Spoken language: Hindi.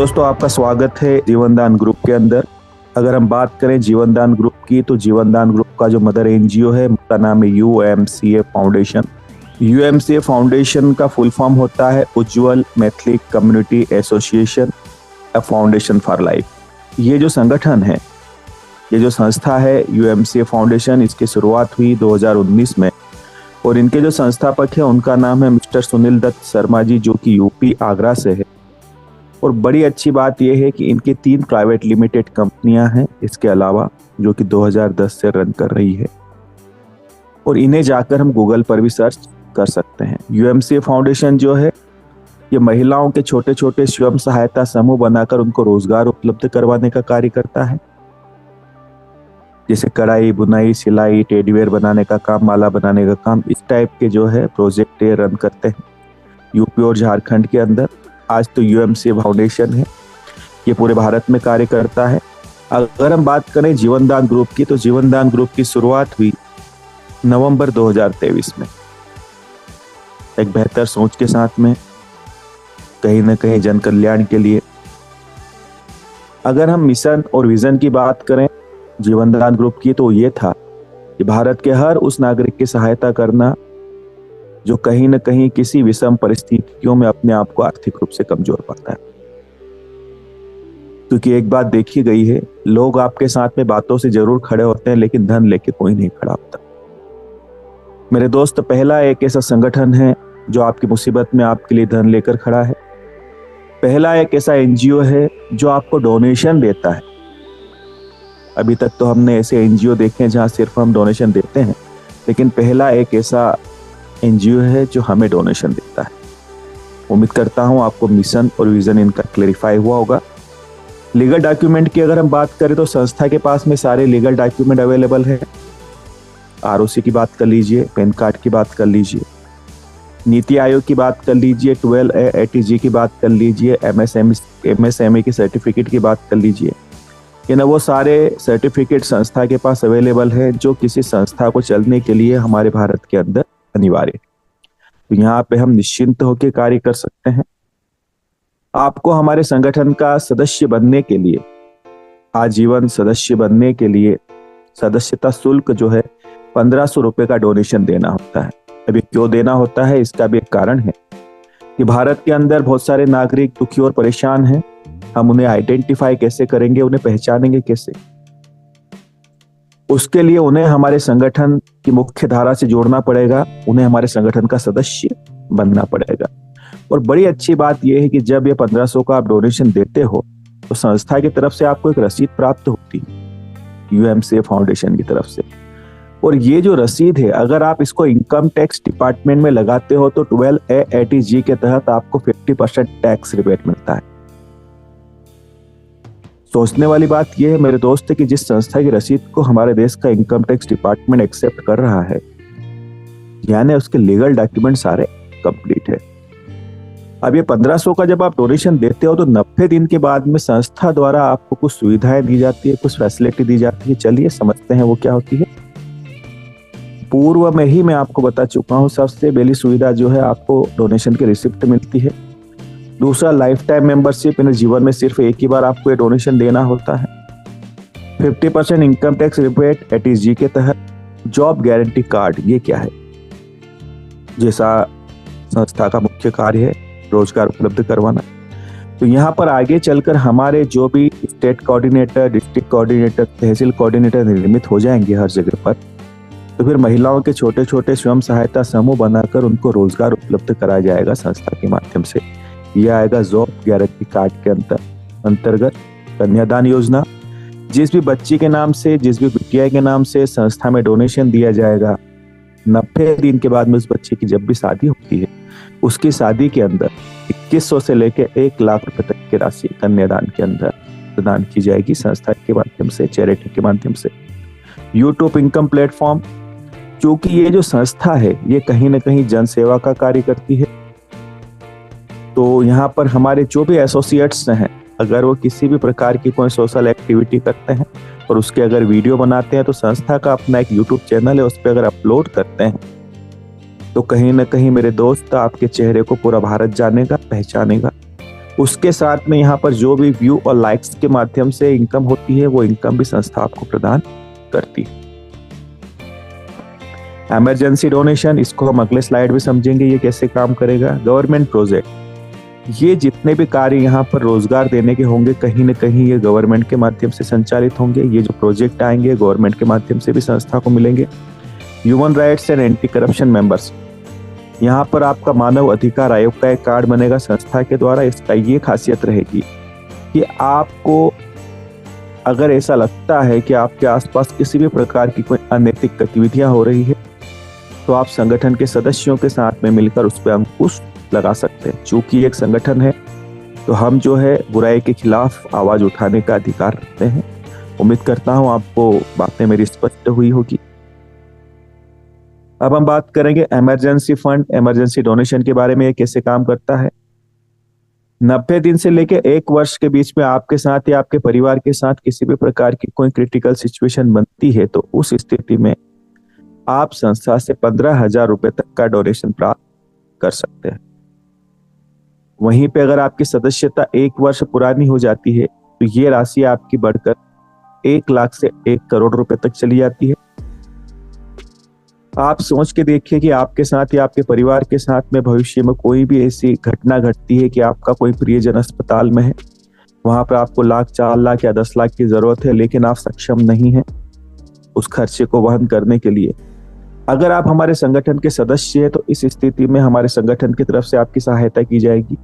दोस्तों, आपका स्वागत है जीवनदान ग्रुप के अंदर। अगर हम बात करें जीवनदान ग्रुप की, तो जीवनदान ग्रुप का जो मदर एनजीओ है उसका नाम है यूएमसीए फाउंडेशन। यूएमसीए फाउंडेशन का फुल फॉर्म होता है Ujjwal Maithili community association a foundation for life. ये जो संगठन है, ये जो संस्था है यूएमसीए फाउंडेशन, इसकी शुरुआत हुई 2019 में और इनके जो संस्थापक है उनका नाम है मिस्टर सुनील दत्त शर्मा जी, जो कि यूपी आगरा से है। और बड़ी अच्छी बात यह है कि इनकी 3 प्राइवेट लिमिटेड कंपनियां हैं इसके अलावा, जो कि 2010 से रन कर रही है और इन्हें जाकर हम गूगल पर भी सर्च कर सकते हैं। यूएमसीए फाउंडेशन जो है ये महिलाओं के छोटे छोटे स्वयं सहायता समूह बनाकर उनको रोजगार उपलब्ध करवाने का कार्य करता है, जैसे कढ़ाई, बुनाई, सिलाई, टेडीवेयर बनाने का काम, माला बनाने का काम, इस टाइप के जो है प्रोजेक्ट ये रन करते हैं यूपी और झारखंड के अंदर। आज तो यूएमसीए फाउंडेशन है, ये पूरे भारत में कार्य करता है। अगर हम बात करें जीवनदान ग्रुप की, तो जीवनदान ग्रुप की शुरुआत हुई नवंबर 2023 में एक बेहतर सोच के साथ में, कहीं ना कहीं जन कल्याण के लिए। अगर हम मिशन और विजन की बात करें जीवनदान ग्रुप की, तो ये था कि भारत के हर उस नागरिक की सहायता करना जो कहीं न कहीं किसी विषम परिस्थितियों में अपने आप को आर्थिक रूप से कमजोर पाता है। क्योंकि एक बात देखी गई है, लोग आपके साथ में बातों से जरूर खड़े होते हैं, लेकिन धन लेके कोई नहीं खड़ा होता। मेरे दोस्त, पहला एक ऐसा संगठन है जो आपकी मुसीबत में आपके लिए धन लेकर खड़ा है। पहला एक ऐसा एनजीओ है जो आपको डोनेशन देता है। अभी तक तो हमने ऐसे एनजीओ देखे हैं जहां सिर्फ हम डोनेशन देते हैं, लेकिन पहला एक ऐसा एनजीओ है जो हमें डोनेशन देता है। उम्मीद करता हूं आपको मिशन और विजन इनका क्लेरिफाई हुआ होगा। लीगल डॉक्यूमेंट की अगर हम बात करें तो संस्था के पास में सारे लीगल डॉक्यूमेंट अवेलेबल है। आरओसी की बात कर लीजिए, पैन कार्ड की बात कर लीजिए, नीति आयोग की बात कर लीजिए, 12A ATG की बात कर लीजिए, MSME की सर्टिफिकेट की बात कर लीजिए। ये ना वो सारे सर्टिफिकेट संस्था के पास अवेलेबल है जो किसी संस्था को चलने के लिए हमारे भारत के अंदर अनिवार्य है। तो यहाँ पे हम निश्चिंत होकर कार्य कर सकते हैं। आपको हमारे संगठन का सदस्य बनने के लिए, आजीवन सदस्य बनने के लिए सदस्यता शुल्क जो है 1500 रुपए का डोनेशन देना होता है। अभी क्यों देना होता है, इसका भी एक कारण है कि भारत के अंदर बहुत सारे नागरिक दुखी और परेशान हैं। हम उन्हें आइडेंटिफाई कैसे करेंगे, उन्हें पहचानेंगे कैसे? उसके लिए उन्हें हमारे संगठन की मुख्य धारा से जोड़ना पड़ेगा, उन्हें हमारे संगठन का सदस्य बनना पड़ेगा। और बड़ी अच्छी बात यह है कि जब ये 1500 का आप डोनेशन देते हो तो संस्था की तरफ से आपको एक रसीद प्राप्त होती है यूएमसीए फाउंडेशन की तरफ से। और ये जो रसीद है, अगर आप इसको इनकम टैक्स डिपार्टमेंट में लगाते हो तो 12A ATG के तहत आपको 50% टैक्स रिबेट मिलता है। सोचने वाली बात यह है मेरे दोस्त कि जिस संस्था की रसीद को हमारे देश का इनकम टैक्स डिपार्टमेंट एक्सेप्ट कर रहा है, यानी उसके लीगल डॉक्यूमेंट सारे कंप्लीट है। अब ये 1500 का जब आप डोनेशन देते हो तो 90 दिन के बाद में संस्था द्वारा आपको कुछ सुविधाएं दी जाती है, कुछ फैसिलिटी दी जाती है। चलिए समझते हैं वो क्या होती है। पूर्व में ही मैं आपको बता चुका हूँ, सबसे पहली सुविधा जो है आपको डोनेशन की रिसिप्ट मिलती है। दूसरा, लाइफ टाइम मेंबरशिप, यानी जीवन में सिर्फ एक ही बार आपको ये डोनेशन देना होता है। 50% इनकम टैक्स रिबेट ATG के तहत। जॉब गारंटी कार्ड, ये क्या है? जैसा संस्था का मुख्य कार्य है रोजगार उपलब्ध करवाना, तो यहाँ पर आगे चलकर हमारे जो भी स्टेट कोऑर्डिनेटर, डिस्ट्रिक्ट कोऑर्डिनेटर, तहसील कोऑर्डिनेटर निर्मित हो जाएंगे हर जगह पर, तो फिर महिलाओं के छोटे छोटे स्वयं सहायता समूह बनाकर उनको रोजगार उपलब्ध कराया जाएगा संस्था के माध्यम से। यह आएगा जॉब गारंटी कार्ड के अंतर्गत। कन्यादान योजना, जिस भी बच्ची के नाम से, जिस भी बिटिया के नाम से संस्था में डोनेशन दिया जाएगा, 90 दिन के बाद में उस बच्चे की जब भी शादी होती है, उसकी शादी के अंदर 2100 से लेकर 1 लाख रुपए तक की राशि कन्यादान के अंदर प्रदान की जाएगी संस्था के माध्यम से, चैरिटी के माध्यम से। यूट्यूब इनकम प्लेटफॉर्म, क्योंकि ये जो संस्था है ये कहीं ना कहीं जन सेवा का कार्य करती है, तो यहाँ पर हमारे जो भी एसोसिएट्स हैं, अगर वो किसी भी प्रकार की कोई सोशल एक्टिविटी करते हैं और उसके अगर वीडियो बनाते हैं, तो संस्था का अपना एक यूट्यूब चैनल है, उस पर अगर अपलोड करते हैं तो कहीं ना कहीं मेरे दोस्त आपके चेहरे को पूरा भारत जानेगा, पहचानेगा उसके साथ में यहाँ पर जो भी व्यू और लाइक्स के माध्यम से इनकम होती है वो इनकम भी संस्था आपको प्रदान करती है। इमरजेंसी डोनेशन, इसको हम अगले स्लाइड में समझेंगे ये कैसे काम करेगा। गवर्नमेंट प्रोजेक्ट, ये जितने भी कार्य यहाँ पर रोजगार देने के होंगे कहीं ना कहीं ये गवर्नमेंट के माध्यम से संचालित होंगे। ये जो प्रोजेक्ट आएंगे गवर्नमेंट के माध्यम से भी संस्था को मिलेंगे। Human rights and anti corruption members, यहाँ पर आपका मानव अधिकार आयोग का एक कार्ड बनेगा संस्था के द्वारा। इसका ये खासियत रहेगी कि आपको अगर ऐसा लगता है कि आपके आसपास किसी भी प्रकार की कोई अनैतिक गतिविधियां हो रही है तो आप संगठन के सदस्यों के साथ में मिलकर उस पर अंकुश लगा सकते हैं। चूंकि एक संगठन है तो हम जो है बुराई के खिलाफ आवाज उठाने का अधिकार रखते हैं। उम्मीद करता हूं आपको बातें मेरी स्पष्ट हुई होगी। अब हम बात करेंगे इमरजेंसी फंड, इमरजेंसी डोनेशन के बारे में। ये कैसे काम करता है। 90 दिन से लेकर 1 वर्ष के बीच में आपके साथ या आपके परिवार के साथ किसी भी प्रकार की कोई क्रिटिकल सिचुएशन बनती है तो उस स्थिति में आप संस्था से 15,000 रुपए तक का डोनेशन प्राप्त कर सकते हैं। वहीं पे अगर आपकी सदस्यता 1 वर्ष पुरानी हो जाती है तो ये राशि आपकी बढ़कर 1 लाख से 1 करोड़ रुपए तक चली जाती है। आप सोच के देखिए कि आपके साथ या आपके परिवार के साथ में भविष्य में कोई भी ऐसी घटना घटती है कि आपका कोई प्रियजन अस्पताल में है, वहां पर आपको लाख, 4 लाख या 10 लाख की जरूरत है, लेकिन आप सक्षम नहीं हैं उस खर्चे को वहन करने के लिए। अगर आप हमारे संगठन के सदस्य हैं तो इस स्थिति में हमारे संगठन की तरफ से आपकी सहायता की जाएगी।